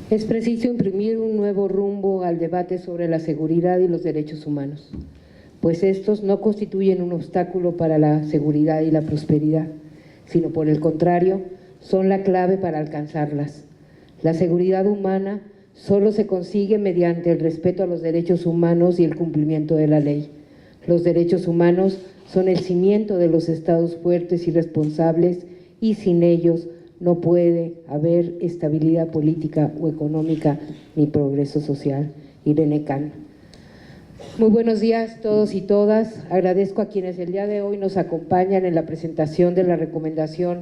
Es preciso imprimir un nuevo rumbo al debate sobre la seguridad y los derechos humanos, pues estos no constituyen un obstáculo para la seguridad y la prosperidad, sino por el contrario, son la clave para alcanzarlas. La seguridad humana solo se consigue mediante el respeto a los derechos humanos y el cumplimiento de la ley. Los derechos humanos son el cimiento de los estados fuertes y responsables, y sin ellos no puede haber estabilidad política o económica ni progreso social. Irene Can. Muy buenos días todos y todas. Agradezco a quienes el día de hoy nos acompañan en la presentación de la recomendación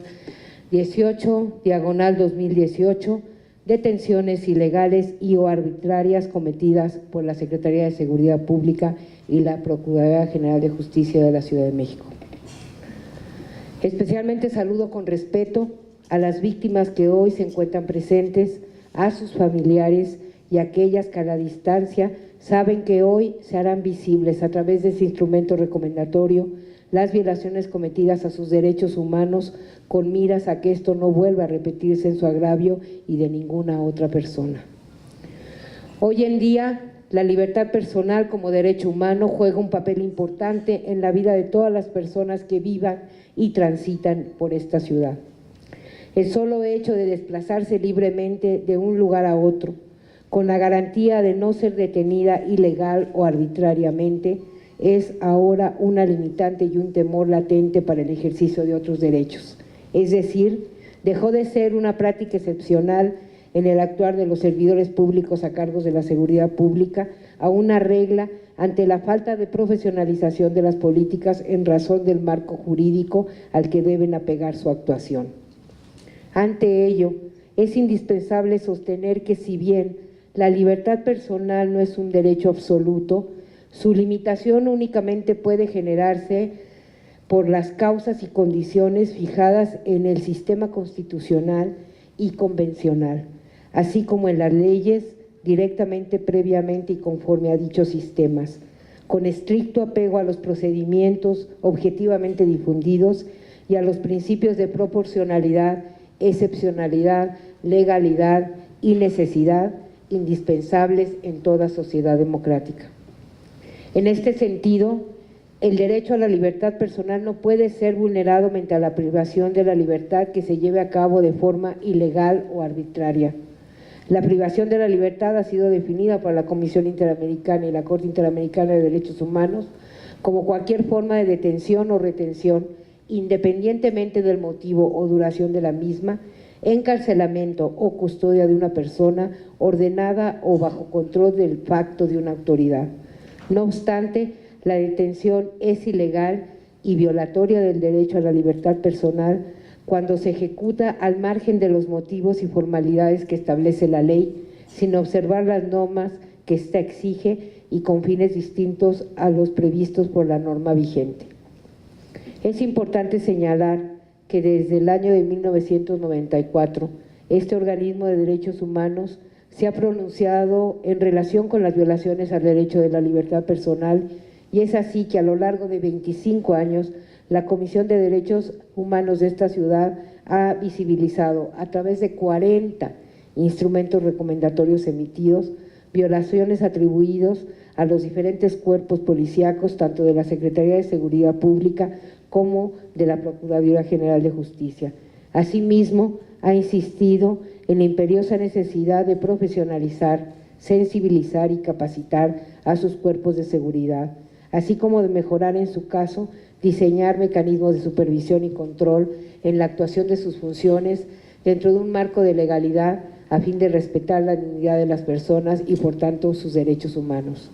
18/2018, detenciones ilegales y o arbitrarias cometidas por la Secretaría de Seguridad Pública y la Procuraduría General de Justicia de la Ciudad de México. Especialmente saludo con respeto a las víctimas que hoy se encuentran presentes, a sus familiares y a aquellas que a la distancia saben que hoy se harán visibles a través de este instrumento recomendatorio las violaciones cometidas a sus derechos humanos, con miras a que esto no vuelva a repetirse en su agravio y de ninguna otra persona. Hoy en día, la libertad personal como derecho humano juega un papel importante en la vida de todas las personas que vivan y transitan por esta ciudad. El solo hecho de desplazarse libremente de un lugar a otro, con la garantía de no ser detenida ilegal o arbitrariamente, es ahora una limitante y un temor latente para el ejercicio de otros derechos. Es decir, dejó de ser una práctica excepcional en el actuar de los servidores públicos a cargo de la seguridad pública a una regla ante la falta de profesionalización de las políticas en razón del marco jurídico al que deben apegar su actuación. Ante ello, es indispensable sostener que si bien la libertad personal no es un derecho absoluto, su limitación únicamente puede generarse por las causas y condiciones fijadas en el sistema constitucional y convencional, así como en las leyes directamente, previamente y conforme a dichos sistemas, con estricto apego a los procedimientos objetivamente difundidos y a los principios de proporcionalidad, excepcionalidad, legalidad y necesidad indispensables en toda sociedad democrática. En este sentido, el derecho a la libertad personal no puede ser vulnerado mediante la privación de la libertad que se lleve a cabo de forma ilegal o arbitraria. La privación de la libertad ha sido definida por la Comisión Interamericana y la Corte Interamericana de Derechos Humanos como cualquier forma de detención o retención, independientemente del motivo o duración de la misma, encarcelamiento o custodia de una persona ordenada o bajo control del facto de una autoridad. No obstante, la detención es ilegal y violatoria del derecho a la libertad personal cuando se ejecuta al margen de los motivos y formalidades que establece la ley, sin observar las normas que ésta exige y con fines distintos a los previstos por la norma vigente. Es importante señalar que desde el año de 1994, este organismo de derechos humanos se ha pronunciado en relación con las violaciones al derecho de la libertad personal, y es así que a lo largo de 25 años, la Comisión de Derechos Humanos de esta ciudad ha visibilizado a través de 40 instrumentos recomendatorios emitidos, violaciones atribuidos a los diferentes cuerpos policíacos, tanto de la Secretaría de Seguridad Pública como de la Procuraduría General de Justicia. Asimismo, ha insistido en la imperiosa necesidad de profesionalizar, sensibilizar y capacitar a sus cuerpos de seguridad, así como de mejorar, en su caso, diseñar mecanismos de supervisión y control en la actuación de sus funciones dentro de un marco de legalidad a fin de respetar la dignidad de las personas y, por tanto, sus derechos humanos.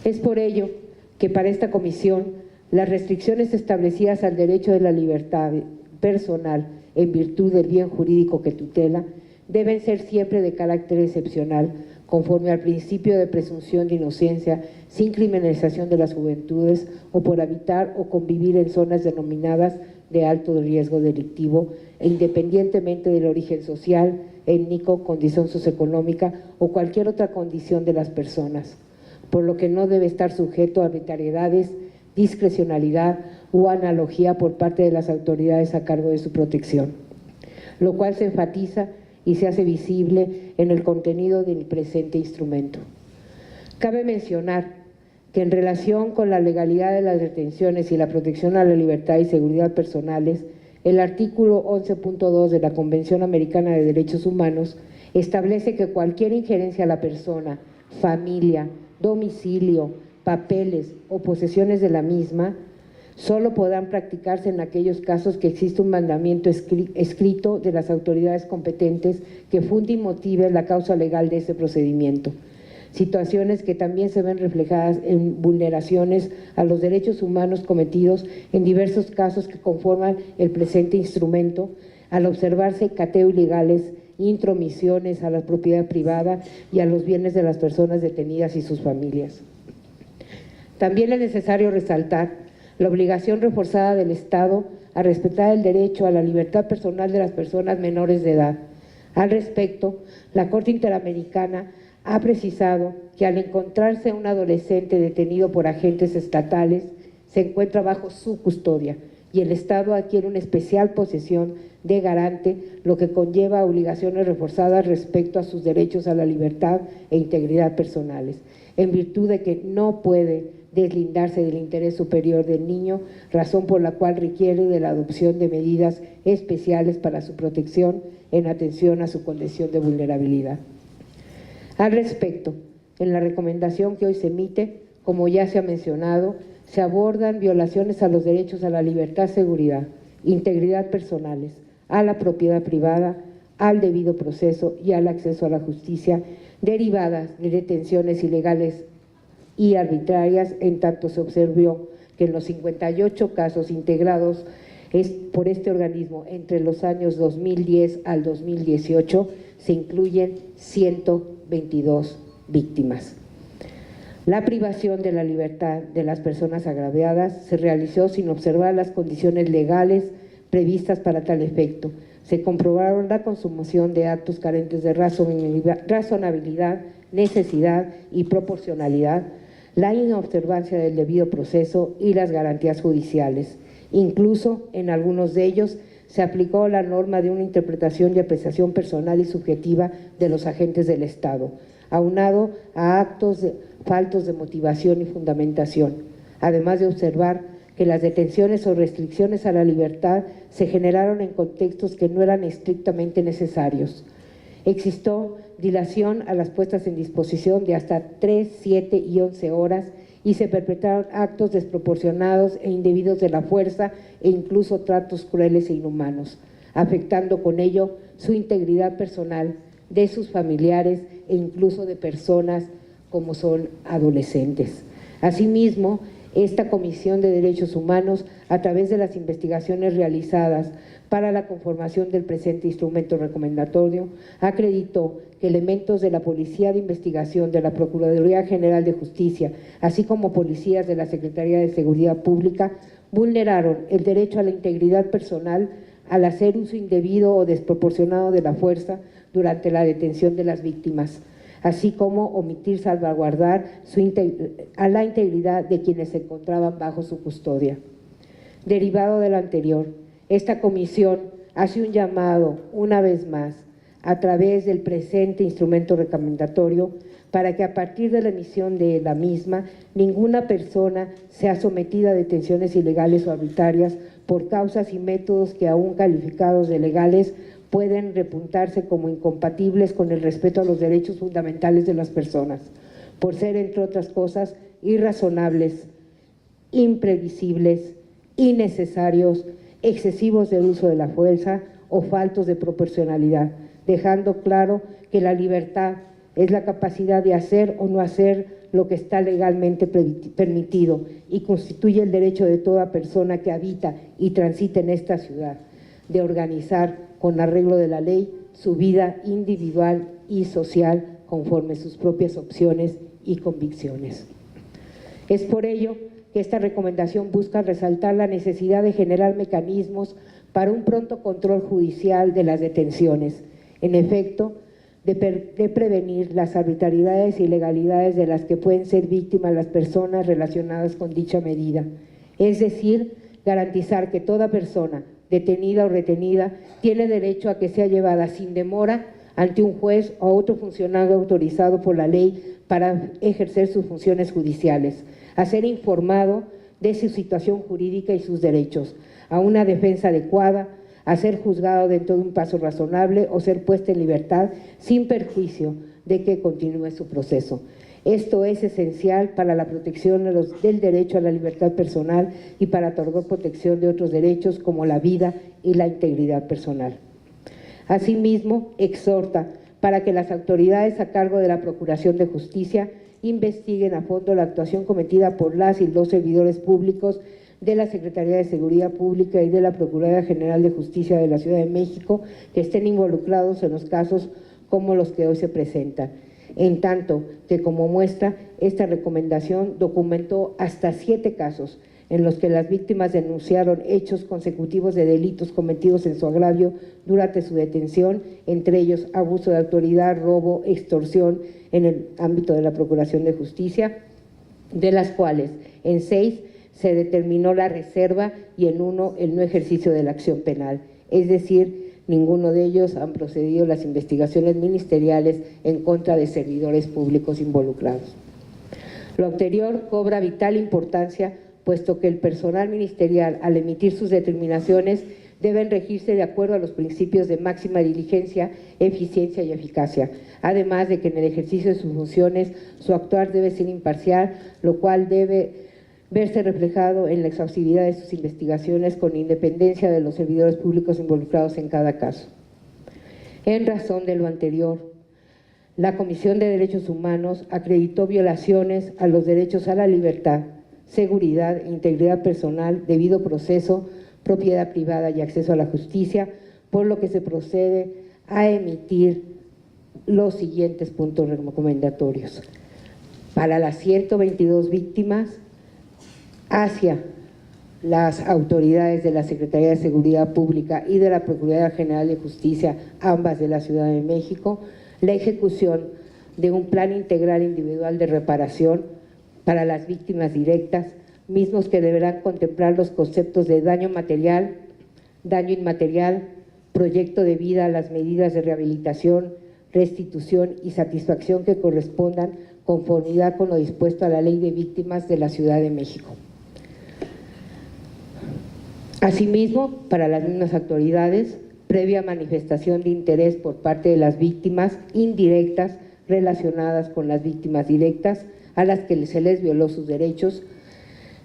Es por ello que para esta comisión las restricciones establecidas al derecho de la libertad personal en virtud del bien jurídico que tutela deben ser siempre de carácter excepcional, conforme al principio de presunción de inocencia, sin criminalización de las juventudes o por habitar o convivir en zonas denominadas de alto riesgo delictivo, e independientemente del origen social, étnico, condición socioeconómica o cualquier otra condición de las personas, por lo que no debe estar sujeto a arbitrariedades, discrecionalidad o analogía por parte de las autoridades a cargo de su protección, lo cual se enfatiza y se hace visible en el contenido del presente instrumento. Cabe mencionar que en relación con la legalidad de las detenciones y la protección a la libertad y seguridad personales, el artículo 11.2 de la Convención Americana de Derechos Humanos establece que cualquier injerencia a la persona, familia, domicilio, papeles o posesiones de la misma solo podrán practicarse en aquellos casos que existe un mandamiento escrito de las autoridades competentes que funde y motive la causa legal de ese procedimiento. Situaciones que también se ven reflejadas en vulneraciones a los derechos humanos cometidos en diversos casos que conforman el presente instrumento, al observarse cateo ilegales, intromisiones a la propiedad privada y a los bienes de las personas detenidas y sus familias. También es necesario resaltar la obligación reforzada del Estado a respetar el derecho a la libertad personal de las personas menores de edad. Al respecto, la Corte Interamericana ha precisado que al encontrarse un adolescente detenido por agentes estatales, se encuentra bajo su custodia y el Estado adquiere una especial posesión de garante, lo que conlleva obligaciones reforzadas respecto a sus derechos a la libertad e integridad personales, en virtud de que no puede deslindarse del interés superior del niño, razón por la cual requiere de la adopción de medidas especiales para su protección en atención a su condición de vulnerabilidad. Al respecto, en la recomendación que hoy se emite, como ya se ha mencionado, se abordan violaciones a los derechos a la libertad, seguridad, integridad personales, a la propiedad privada, al debido proceso y al acceso a la justicia, derivadas de detenciones ilegales y arbitrarias, en tanto se observó que en los 58 casos integrados por este organismo entre los años 2010 al 2018, se incluyen 122 víctimas. La privación de la libertad de las personas agraviadas se realizó sin observar las condiciones legales previstas para tal efecto. Se comprobaron la consumación de actos carentes de razonabilidad, necesidad y proporcionalidad, la inobservancia del debido proceso y las garantías judiciales. Incluso en algunos de ellos se aplicó la norma de una interpretación y apreciación personal y subjetiva de los agentes del Estado, aunado a actos faltos de motivación y fundamentación, además de observar que las detenciones o restricciones a la libertad se generaron en contextos que no eran estrictamente necesarios. Existió dilación a las puestas en disposición de hasta 3, 7 y 11 horas y se perpetraron actos desproporcionados e indebidos de la fuerza e incluso tratos crueles e inhumanos, afectando con ello su integridad personal, de sus familiares e incluso de personas como son adolescentes. Asimismo, esta Comisión de Derechos Humanos, a través de las investigaciones realizadas para la conformación del presente instrumento recomendatorio, acreditó que elementos de la Policía de Investigación de la Procuraduría General de Justicia, así como policías de la Secretaría de Seguridad Pública, vulneraron el derecho a la integridad personal al hacer uso indebido o desproporcionado de la fuerza durante la detención de las víctimas, así como omitir salvaguardar a la integridad de quienes se encontraban bajo su custodia. Derivado de lo anterior, esta comisión hace un llamado, una vez más, a través del presente instrumento recomendatorio, para que a partir de la emisión de la misma, ninguna persona sea sometida a detenciones ilegales o arbitrarias por causas y métodos que, aún calificados de legales, pueden repuntarse como incompatibles con el respeto a los derechos fundamentales de las personas, por ser, entre otras cosas, irrazonables, imprevisibles, innecesarios, excesivos del uso de la fuerza o faltos de proporcionalidad, dejando claro que la libertad es la capacidad de hacer o no hacer lo que está legalmente permitido y constituye el derecho de toda persona que habita y transita en esta ciudad, de organizar con arreglo de la ley su vida individual y social conforme sus propias opciones y convicciones. Es por ello que esta recomendación busca resaltar la necesidad de generar mecanismos para un pronto control judicial de las detenciones, en efecto, de prevenir las arbitrariedades e ilegalidades de las que pueden ser víctimas las personas relacionadas con dicha medida, es decir, garantizar que toda persona detenida o retenida tiene derecho a que sea llevada sin demora ante un juez o otro funcionario autorizado por la ley para ejercer sus funciones judiciales, a ser informado de su situación jurídica y sus derechos, a una defensa adecuada, a ser juzgado dentro de un plazo razonable o ser puesto en libertad sin perjuicio de que continúe su proceso. Esto es esencial para la protección del derecho a la libertad personal y para otorgar protección de otros derechos como la vida y la integridad personal. Asimismo, exhorta para que las autoridades a cargo de la Procuración de Justicia investiguen a fondo la actuación cometida por las y los servidores públicos de la Secretaría de Seguridad Pública y de la Procuraduría General de Justicia de la Ciudad de México que estén involucrados en los casos como los que hoy se presentan. En tanto que, como muestra, esta recomendación documentó hasta 7 casos en los que las víctimas denunciaron hechos consecutivos de delitos cometidos en su agravio durante su detención, entre ellos abuso de autoridad, robo, extorsión en el ámbito de la Procuración de Justicia, de las cuales en 6 se determinó la reserva y en 1 el no ejercicio de la acción penal, es decir, ninguno de ellos han procedido las investigaciones ministeriales en contra de servidores públicos involucrados. Lo anterior cobra vital importancia, puesto que el personal ministerial, al emitir sus determinaciones, deben regirse de acuerdo a los principios de máxima diligencia, eficiencia y eficacia, además de que en el ejercicio de sus funciones su actuar debe ser imparcial, lo cual debe verse reflejado en la exhaustividad de sus investigaciones con independencia de los servidores públicos involucrados en cada caso. En razón de lo anterior, la Comisión de Derechos Humanos acreditó violaciones a los derechos a la libertad, seguridad, integridad personal, debido proceso, propiedad privada y acceso a la justicia, por lo que se procede a emitir los siguientes puntos recomendatorios. Para las 122 víctimas, hacia las autoridades de la Secretaría de Seguridad Pública y de la Procuraduría General de Justicia, ambas de la Ciudad de México, la ejecución de un plan integral individual de reparación para las víctimas directas, mismos que deberán contemplar los conceptos de daño material, daño inmaterial, proyecto de vida, las medidas de rehabilitación, restitución y satisfacción que correspondan conformidad con lo dispuesto a la Ley de Víctimas de la Ciudad de México. Asimismo, para las mismas autoridades, previa manifestación de interés por parte de las víctimas indirectas relacionadas con las víctimas directas a las que se les violó sus derechos,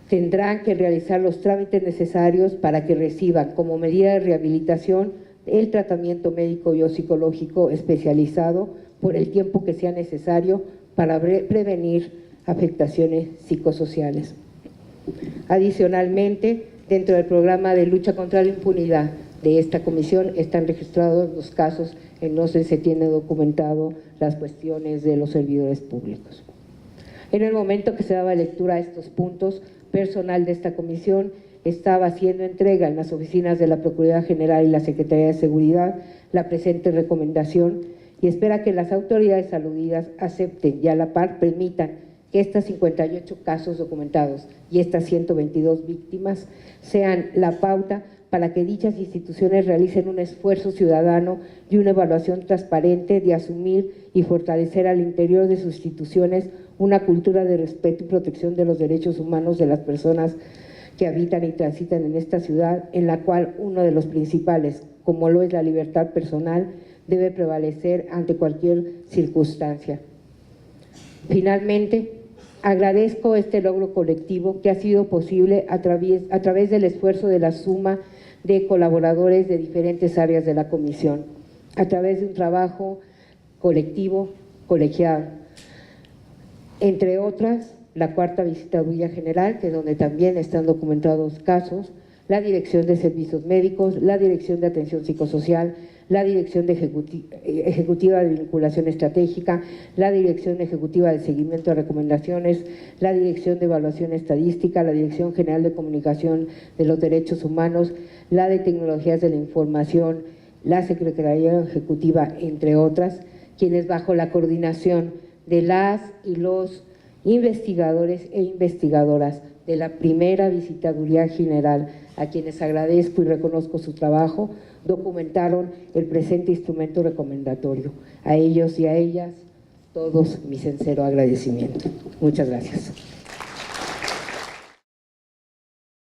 tendrán que realizar los trámites necesarios para que reciban como medida de rehabilitación el tratamiento médico y o psicológico especializado por el tiempo que sea necesario para prevenir afectaciones psicosociales. Adicionalmente, dentro del programa de lucha contra la impunidad de esta comisión están registrados los casos en los que se tiene documentado las cuestiones de los servidores públicos. En el momento que se daba lectura a estos puntos, personal de esta comisión estaba haciendo entrega en las oficinas de la Procuraduría General y la Secretaría de Seguridad la presente recomendación y espera que las autoridades aludidas acepten y a la par permitan que estas 58 casos documentados y estas 122 víctimas sean la pauta para que dichas instituciones realicen un esfuerzo ciudadano y una evaluación transparente de asumir y fortalecer al interior de sus instituciones una cultura de respeto y protección de los derechos humanos de las personas que habitan y transitan en esta ciudad, en la cual uno de los principales, como lo es la libertad personal, debe prevalecer ante cualquier circunstancia. Finalmente, agradezco este logro colectivo que ha sido posible a través del esfuerzo de la suma de colaboradores de diferentes áreas de la comisión, a través de un trabajo colectivo, colegiado. Entre otras, la cuarta visitaduría general, que es donde también están documentados casos, la Dirección de Servicios Médicos, la Dirección de Atención Psicosocial, la Dirección Ejecutiva de Vinculación Estratégica, la Dirección Ejecutiva de Seguimiento de Recomendaciones, la Dirección de Evaluación Estadística, la Dirección General de Comunicación de los Derechos Humanos, la de Tecnologías de la Información, la Secretaría Ejecutiva, entre otras, quienes bajo la coordinación de las y los investigadores e investigadoras de la primera Visitaduría General, a quienes agradezco y reconozco su trabajo, documentaron el presente instrumento recomendatorio. A ellos y a ellas, todos mi sincero agradecimiento. Muchas gracias.